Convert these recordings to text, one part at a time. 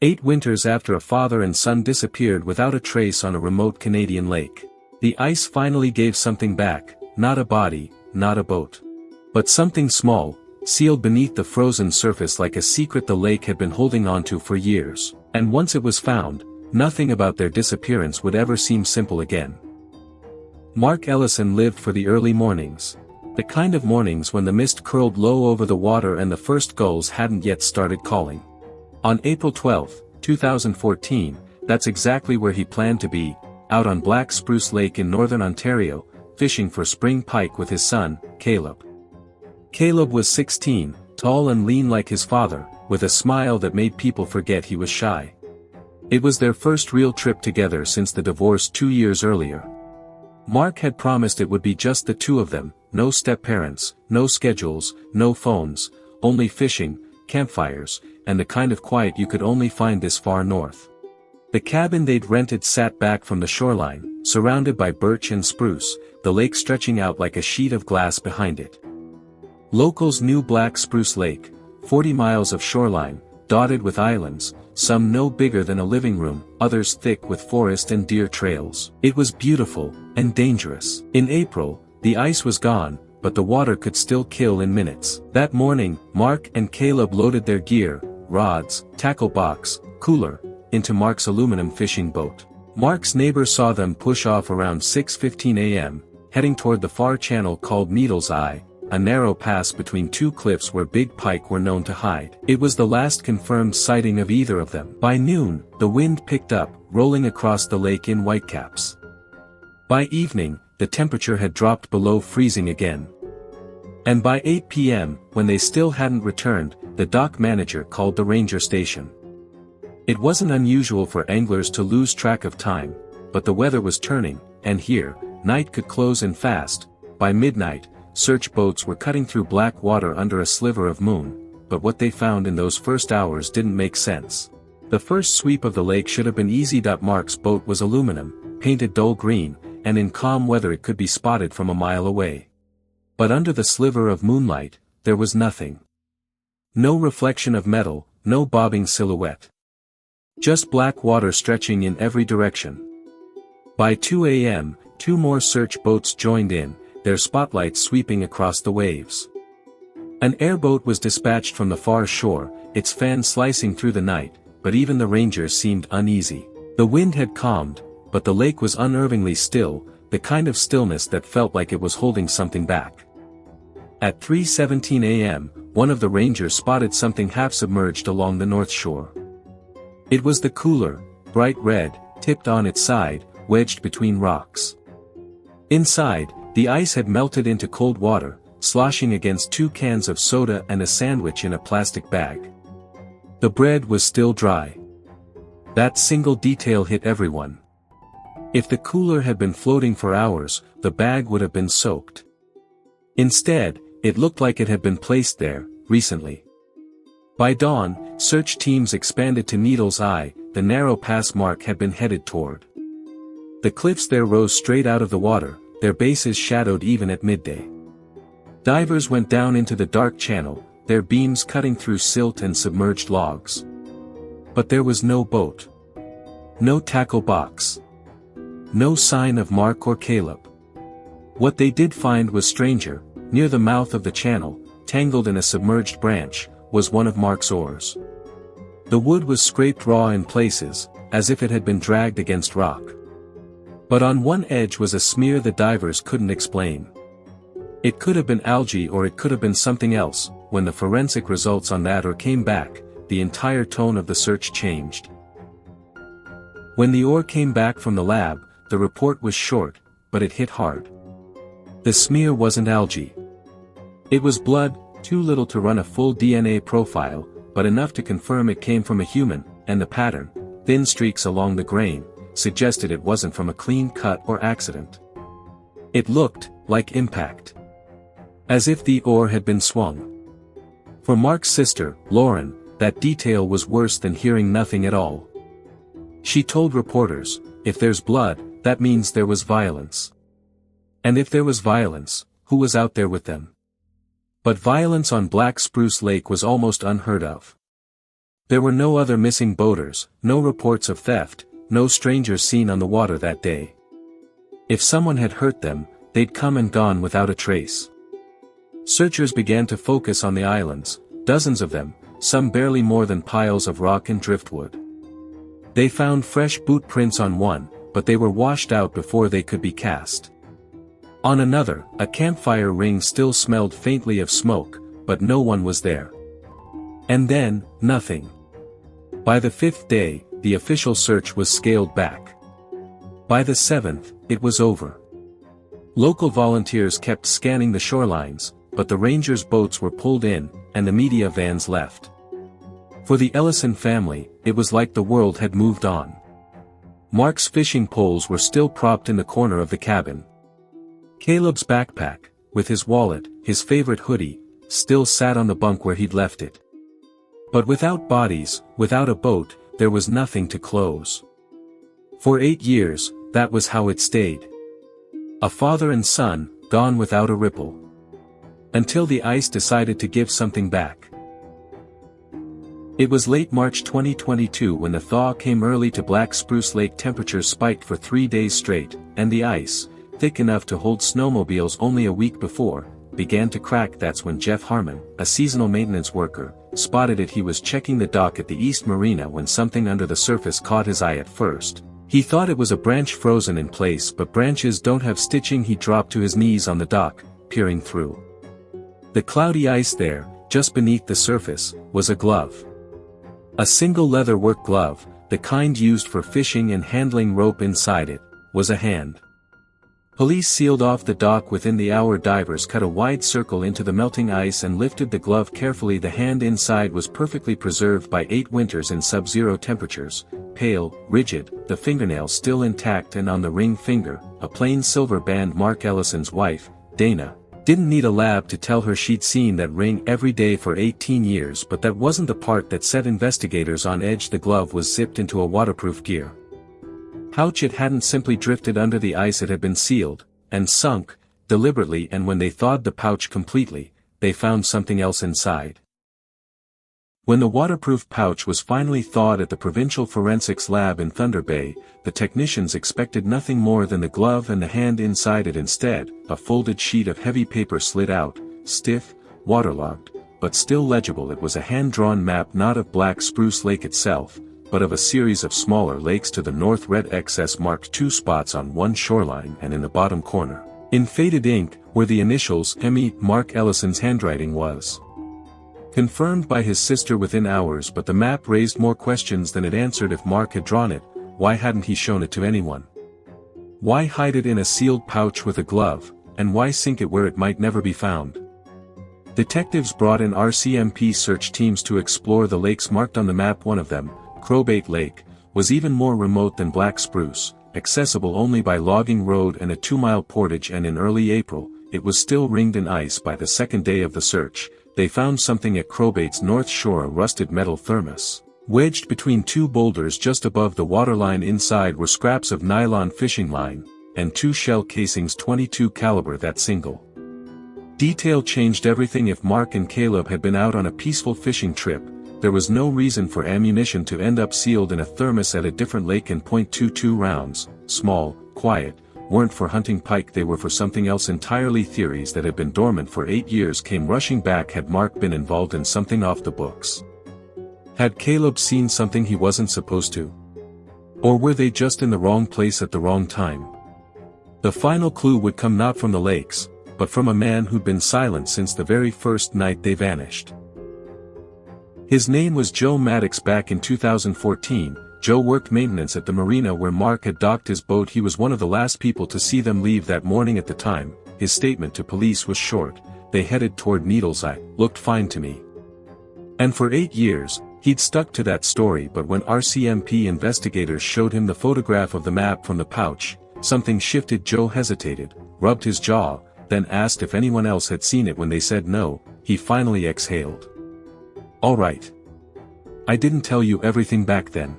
8 winters after a father and son disappeared without a trace on a remote Canadian lake. The ice finally gave something back, not a body, not a boat. But something small, sealed beneath the frozen surface like a secret the lake had been holding onto for years. And once it was found, nothing about their disappearance would ever seem simple again. Mark Ellison lived for the early mornings. The kind of mornings when the mist curled low over the water and the first gulls hadn't yet started calling. On April 12, 2014, that's exactly where he planned to be, out on Black Spruce Lake in northern Ontario, fishing for spring pike with his son, Caleb. Caleb was 16, tall and lean like his father, with a smile that made people forget he was shy. It was their first real trip together since the divorce 2 years earlier. Mark had promised it would be just the two of them, no step-parents, no schedules, no phones, only fishing, campfires, and the kind of quiet you could only find this far north. The cabin they'd rented sat back from the shoreline, surrounded by birch and spruce, the lake stretching out like a sheet of glass behind it. Locals knew Black Spruce Lake, 40 miles of shoreline, dotted with islands, some no bigger than a living room, others thick with forest and deer trails. It was beautiful, and dangerous. In April, the ice was gone, but the water could still kill in minutes. That morning, Mark and Caleb loaded their gear, rods, tackle box, cooler, into Mark's aluminum fishing boat. Mark's neighbor saw them push off around 6:15 a.m., heading toward the far channel called Needle's Eye, a narrow pass between two cliffs where big pike were known to hide. It was the last confirmed sighting of either of them. By noon, the wind picked up, rolling across the lake in whitecaps. By evening, the temperature had dropped below freezing again. And by 8 p.m., when they still hadn't returned, the dock manager called the ranger station. It wasn't unusual for anglers to lose track of time, but the weather was turning, and here, night could close in fast. By midnight, search boats were cutting through black water under a sliver of moon, but what they found in those first hours didn't make sense. The first sweep of the lake should have been easy. Mark's boat was aluminum, painted dull green, and in calm weather it could be spotted from a mile away. But under the sliver of moonlight, there was nothing. No reflection of metal, no bobbing silhouette. Just black water stretching in every direction. By 2 a.m., 2 more search boats joined in, their spotlights sweeping across the waves. An airboat was dispatched from the far shore, its fan slicing through the night, but even the rangers seemed uneasy. The wind had calmed, but the lake was unnervingly still, the kind of stillness that felt like it was holding something back. At 3:17 a.m., one of the rangers spotted something half-submerged along the north shore. It was the cooler, bright red, tipped on its side, wedged between rocks. Inside, the ice had melted into cold water, sloshing against 2 cans of soda and a sandwich in a plastic bag. The bread was still dry. That single detail hit everyone. If the cooler had been floating for hours, the bag would have been soaked. Instead, it looked like it had been placed there, recently. By dawn, search teams expanded to Needle's Eye, the narrow pass Mark had been headed toward. The cliffs there rose straight out of the water, their bases shadowed even at midday. Divers went down into the dark channel, their beams cutting through silt and submerged logs. But there was no boat. No tackle box. No sign of Mark or Caleb. What they did find was stranger. Near the mouth of the channel, tangled in a submerged branch, was one of Mark's oars. The wood was scraped raw in places, as if it had been dragged against rock. But on one edge was a smear the divers couldn't explain. It could have been algae or it could have been something else. When the forensic results on that oar came back, the entire tone of the search changed. When the oar came back from the lab, the report was short, but it hit hard. The smear wasn't algae. It was blood, too little to run a full DNA profile, but enough to confirm it came from a human, and the pattern, thin streaks along the grain, suggested it wasn't from a clean cut or accident. It looked like impact. As if the oar had been swung. For Mark's sister, Lauren, that detail was worse than hearing nothing at all. She told reporters, if there's blood, that means there was violence. And if there was violence, who was out there with them? But violence on Black Spruce Lake was almost unheard of. There were no other missing boaters, no reports of theft, no strangers seen on the water that day. If someone had hurt them, they'd come and gone without a trace. Searchers began to focus on the islands, dozens of them, some barely more than piles of rock and driftwood. They found fresh boot prints on one, but they were washed out before they could be cast. On another, a campfire ring still smelled faintly of smoke, but no one was there. And then, nothing. By the 5th day, the official search was scaled back. By the 7th, it was over. Local volunteers kept scanning the shorelines, but the rangers' boats were pulled in, and the media vans left. For the Ellison family, it was like the world had moved on. Mark's fishing poles were still propped in the corner of the cabin. Caleb's backpack, with his wallet, his favorite hoodie, still sat on the bunk where he'd left it. But without bodies, without a boat, there was nothing to close. For 8 years, that was how it stayed. A father and son, gone without a ripple. Until the ice decided to give something back. It was late March 2022 when the thaw came early to Black Spruce Lake. Temperatures spiked for 3 days straight, and the ice, thick enough to hold snowmobiles only a week before, began to crack. That's when Jeff Harmon, a seasonal maintenance worker, spotted it. He was checking the dock at the East Marina when something under the surface caught his eye at first. He thought it was a branch frozen in place, but branches don't have stitching. He dropped to his knees on the dock, peering through. The cloudy ice there, just beneath the surface, was a glove. A single leather-work glove, the kind used for fishing and handling rope. Inside it, was a hand. Police sealed off the dock within the hour. Divers cut a wide circle into the melting ice and lifted the glove carefully. The hand inside was perfectly preserved by 8 winters in sub-zero temperatures, pale, rigid, the fingernail still intact, and on the ring finger, a plain silver band. Mark Ellison's wife, Dana, didn't need a lab to tell her she'd seen that ring every day for 18 years, but that wasn't the part that set investigators on edge. The glove was zipped into a waterproof gear pouch. It hadn't simply drifted under the ice, it had been sealed, and sunk, deliberately, and when they thawed the pouch completely, they found something else inside. When the waterproof pouch was finally thawed at the Provincial Forensics Lab in Thunder Bay, the technicians expected nothing more than the glove and the hand inside it. Instead, a folded sheet of heavy paper slid out, stiff, waterlogged, but still legible. It was a hand-drawn map, not of Black Spruce Lake itself, but of a series of smaller lakes to the north. Red XS marked 2 spots on one shoreline, and in the bottom corner, in faded ink, were the initials M.E. Mark Ellison's handwriting was confirmed by his sister within hours, but the map raised more questions than it answered. If Mark had drawn it, why hadn't he shown it to anyone? Why hide it in a sealed pouch with a glove, and why sink it where it might never be found? Detectives brought in RCMP search teams to explore the lakes marked on the map. One of them, Crowbait Lake, was even more remote than Black Spruce, accessible only by logging road and a 2-mile portage, and in early April, it was still ringed in ice. By the 2nd day of the search, they found something at Crowbait's north shore, a rusted metal thermos, wedged between 2 boulders just above the waterline. Inside were scraps of nylon fishing line, and 2 shell casings, .22 caliber. That single detail changed everything. If Mark and Caleb had been out on a peaceful fishing trip, there was no reason for ammunition to end up sealed in a thermos at a different lake. And .22 rounds, small, quiet, weren't for hunting pike, they were for something else entirely. Theories that had been dormant for 8 years came rushing back. Had Mark been involved in something off the books? Had Caleb seen something he wasn't supposed to? Or were they just in the wrong place at the wrong time? The final clue would come not from the lakes, but from a man who'd been silent since the very first night they vanished. His name was Joe Maddox. Back in 2014, Joe worked maintenance at the marina where Mark had docked his boat. He was one of the last people to see them leave that morning. At the time, his statement to police was short: they headed toward Needles Eye, looked fine to me. And for 8 years, he'd stuck to that story. But when RCMP investigators showed him the photograph of the map from the pouch, something shifted. Joe hesitated, rubbed his jaw, then asked if anyone else had seen it. When they said no, he finally exhaled. "All right. I didn't tell you everything back then."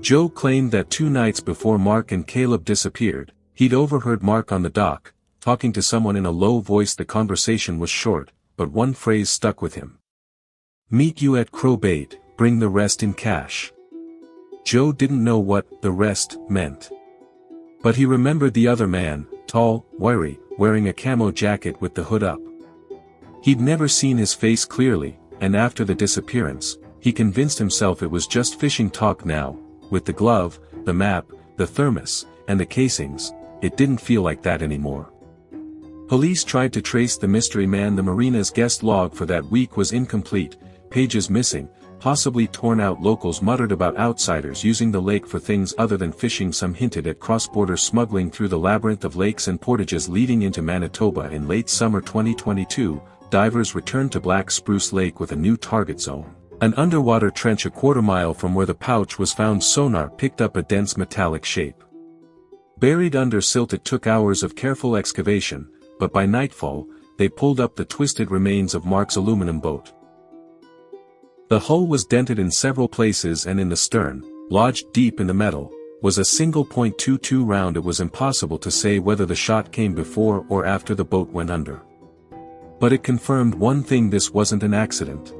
Joe claimed that 2 nights before Mark and Caleb disappeared, he'd overheard Mark on the dock, talking to someone in a low voice. The conversation was short, but one phrase stuck with him. "Meet you at Crowbait, bring the rest in cash. Joe didn't know what the rest meant. But he remembered the other man, tall, wiry, wearing a camo jacket with the hood up. He'd never seen his face clearly, and after the disappearance, he convinced himself it was just fishing talk now. With the glove, the map, the thermos, and the casings, it didn't feel like that anymore. Police tried to trace the mystery man. The marina's guest log for that week was incomplete, pages missing, possibly torn out. Locals muttered about outsiders using the lake for things other than fishing. Some hinted at cross-border smuggling through the labyrinth of lakes and portages leading into Manitoba. In late summer 2022, divers returned to Black Spruce Lake with a new target zone. An underwater trench a quarter-mile from where the pouch was found. Sonar picked up a dense metallic shape. Buried under silt. It took hours of careful excavation, but by nightfall, they pulled up the twisted remains of Mark's aluminum boat. The hull was dented in several places, and in the stern, lodged deep in the metal, was a single .22 round. It was impossible to say whether the shot came before or after the boat went under. But it confirmed one thing: this wasn't an accident.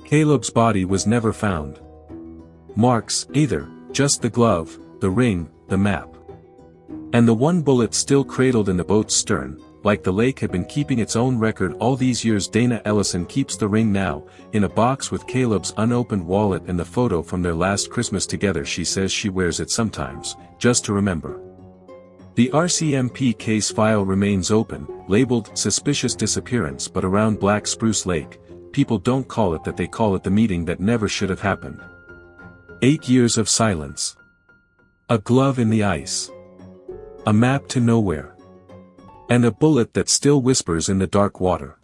Caleb's body was never found. Mark's, either, just the glove, the ring, the map. And the one bullet still cradled in the boat's stern, like the lake had been keeping its own record all these years. Dana Ellison keeps the ring now, in a box with Caleb's unopened wallet and the photo from their last Christmas together. She says she wears it sometimes, just to remember. The RCMP case file remains open, labeled Suspicious Disappearance, but around Black Spruce Lake, people don't call it that. They call it the meeting that never should have happened. 8 years of silence. A glove in the ice. A map to nowhere. And a bullet that still whispers in the dark water.